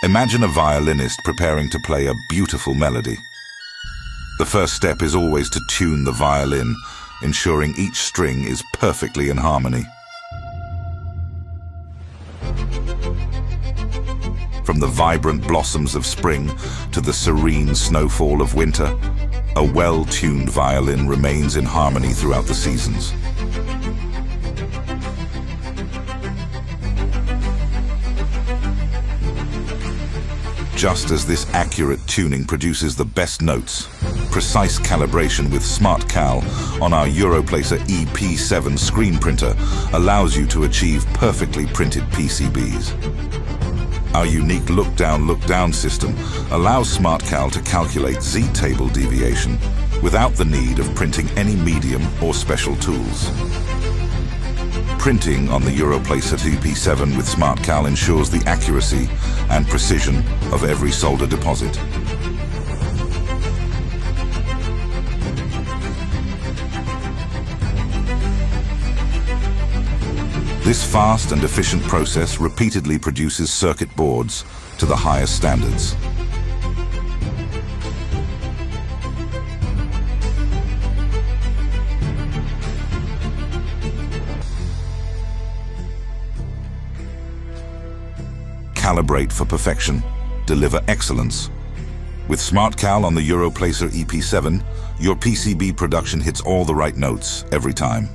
Imagine a violinist preparing to play a beautiful melody. The first step is always to tune the violin, ensuring each string is perfectly in harmony. From the vibrant blossoms of spring to the serene snowfall of winter, a well-tuned violin remains in harmony throughout the seasons. Just as this accurate tuning produces the best notes, precise calibration with SmartCal on our Europlacer iiP7 screen printer allows you to achieve perfectly printed PCBs. Our unique look-down system allows SmartCal to calculate Z-table deviation without the need of printing any medium or special tools. Printing on the Europlacer iiP7 with SmartCal ensures the accuracy and precision of every solder deposit. This fast and efficient process repeatedly produces circuit boards to the highest standards. Calibrate for perfection. Deliver excellence. With SmartCal on the Europlacer iiP7, your PCB production hits all the right notes every time.